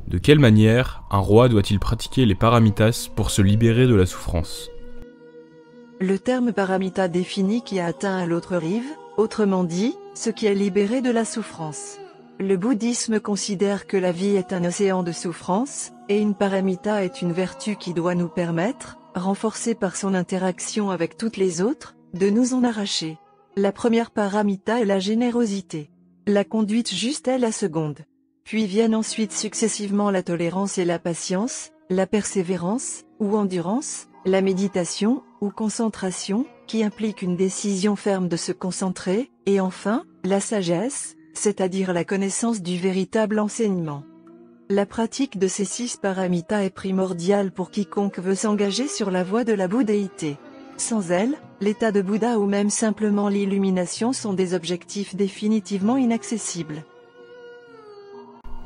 De quelle manière un roi doit-il pratiquer les paramitas pour se libérer de la souffrance? Le terme paramita définit qui a atteint à l'autre rive, autrement dit, ce qui est libéré de la souffrance. Le bouddhisme considère que la vie est un océan de souffrance, et une paramita est une vertu qui doit nous permettre, renforcée par son interaction avec toutes les autres, de nous en arracher. La première paramita est la générosité. La conduite juste est la seconde. Puis viennent ensuite successivement la tolérance et la patience, la persévérance, ou endurance, la méditation, ou concentration, qui implique une décision ferme de se concentrer, et enfin, la sagesse, c'est-à-dire la connaissance du véritable enseignement. La pratique de ces 6 paramitas est primordiale pour quiconque veut s'engager sur la voie de la bouddhéité. Sans elle, l'état de Bouddha ou même simplement l'illumination sont des objectifs définitivement inaccessibles.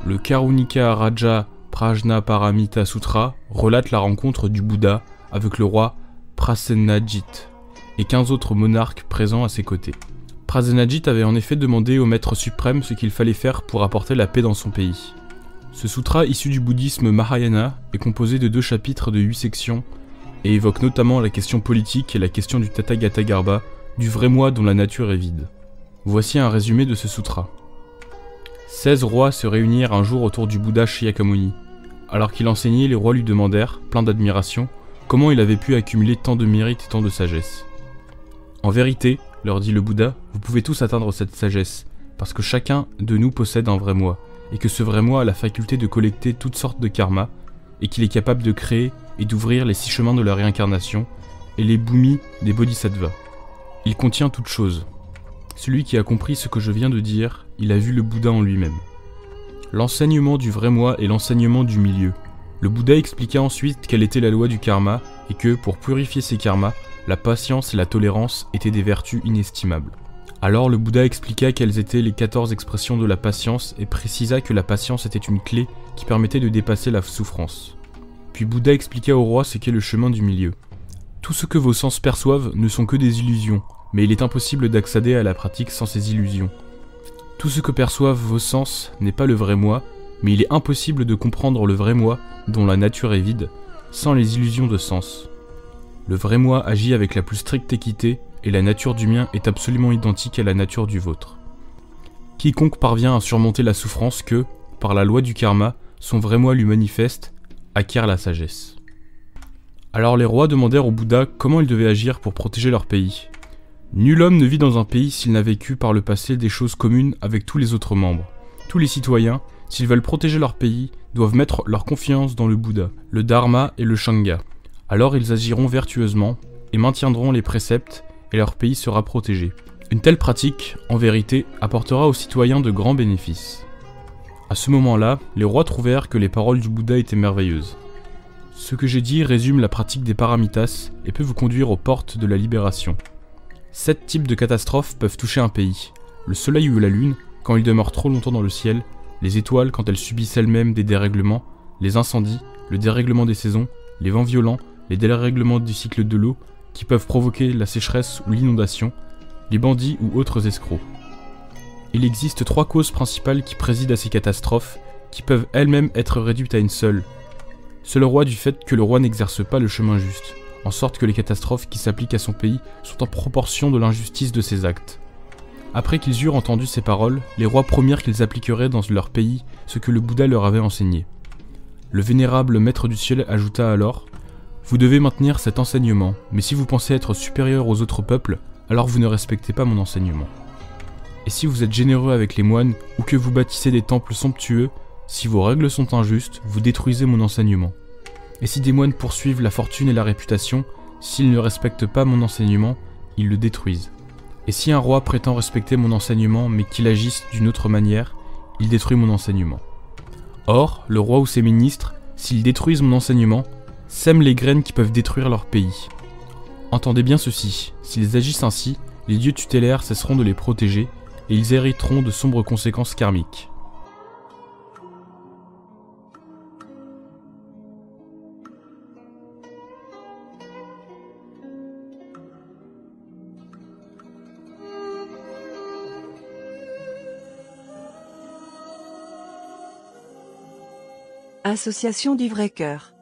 Le Karunika Raja Prajna Paramita Sutra relate la rencontre du Bouddha avec le roi Prasenajit et 15 autres monarques présents à ses côtés. Prasenajit avait en effet demandé au maître suprême ce qu'il fallait faire pour apporter la paix dans son pays. Ce sutra issu du bouddhisme Mahayana est composé de 2 chapitres de 8 sections et évoque notamment la question politique et la question du Tathagata Garbha, du vrai moi dont la nature est vide. Voici un résumé de ce sutra. 16 rois se réunirent un jour autour du Bouddha Shakyamuni. Alors qu'il enseignait, les rois lui demandèrent, pleins d'admiration, comment il avait pu accumuler tant de mérite et tant de sagesse. En vérité, leur dit le Bouddha, vous pouvez tous atteindre cette sagesse, parce que chacun de nous possède un vrai moi, et que ce vrai moi a la faculté de collecter toutes sortes de karma, et qu'il est capable de créer et d'ouvrir les 6 chemins de la réincarnation, et les bhumis des bodhisattvas. Il contient toutes choses. Celui qui a compris ce que je viens de dire, il a vu le Bouddha en lui-même. L'enseignement du vrai moi est l'enseignement du milieu. Le Bouddha expliqua ensuite quelle était la loi du karma, et que, pour purifier ces karmas, la patience et la tolérance étaient des vertus inestimables. Alors le Bouddha expliqua quelles étaient les 14 expressions de la patience et précisa que la patience était une clé qui permettait de dépasser la souffrance. Puis Bouddha expliqua au roi ce qu'est le chemin du milieu. Tout ce que vos sens perçoivent ne sont que des illusions, mais il est impossible d'accéder à la pratique sans ces illusions. Tout ce que perçoivent vos sens n'est pas le vrai moi, mais il est impossible de comprendre le vrai moi, dont la nature est vide, sans les illusions de sens. Le vrai moi agit avec la plus stricte équité, et la nature du mien est absolument identique à la nature du vôtre. Quiconque parvient à surmonter la souffrance que, par la loi du karma, son vrai moi lui manifeste, acquiert la sagesse. Alors les rois demandèrent au Bouddha comment ils devaient agir pour protéger leur pays. Nul homme ne vit dans un pays s'il n'a vécu par le passé des choses communes avec tous les autres membres. Tous les citoyens, s'ils veulent protéger leur pays, doivent mettre leur confiance dans le Bouddha, le Dharma et le Sangha. Alors ils agiront vertueusement et maintiendront les préceptes et leur pays sera protégé. Une telle pratique, en vérité, apportera aux citoyens de grands bénéfices. À ce moment-là, les rois trouvèrent que les paroles du Bouddha étaient merveilleuses. Ce que j'ai dit résume la pratique des paramitas et peut vous conduire aux portes de la libération. 7 types de catastrophes peuvent toucher un pays. Le soleil ou la lune, quand ils demeurent trop longtemps dans le ciel, les étoiles quand elles subissent elles-mêmes des dérèglements, les incendies, le dérèglement des saisons, les vents violents, les dérèglements du cycle de l'eau, qui peuvent provoquer la sécheresse ou l'inondation, les bandits ou autres escrocs. Il existe 3 causes principales qui président à ces catastrophes, qui peuvent elles-mêmes être réduites à une seule. C'est le roi du fait que le roi n'exerce pas le chemin juste, en sorte que les catastrophes qui s'appliquent à son pays sont en proportion de l'injustice de ses actes. Après qu'ils eurent entendu ces paroles, les rois promirent qu'ils appliqueraient dans leur pays ce que le Bouddha leur avait enseigné. Le vénérable maître du ciel ajouta alors « Vous devez maintenir cet enseignement, mais si vous pensez être supérieur aux autres peuples, alors vous ne respectez pas mon enseignement. Et si vous êtes généreux avec les moines ou que vous bâtissez des temples somptueux, si vos règles sont injustes, vous détruisez mon enseignement. Et si des moines poursuivent la fortune et la réputation, s'ils ne respectent pas mon enseignement, ils le détruisent. Et si un roi prétend respecter mon enseignement mais qu'il agisse d'une autre manière, il détruit mon enseignement. Or, le roi ou ses ministres, s'ils détruisent mon enseignement, sèment les graines qui peuvent détruire leur pays. Entendez bien ceci, s'ils agissent ainsi, les dieux tutélaires cesseront de les protéger et ils hériteront de sombres conséquences karmiques. Association du vrai cœur.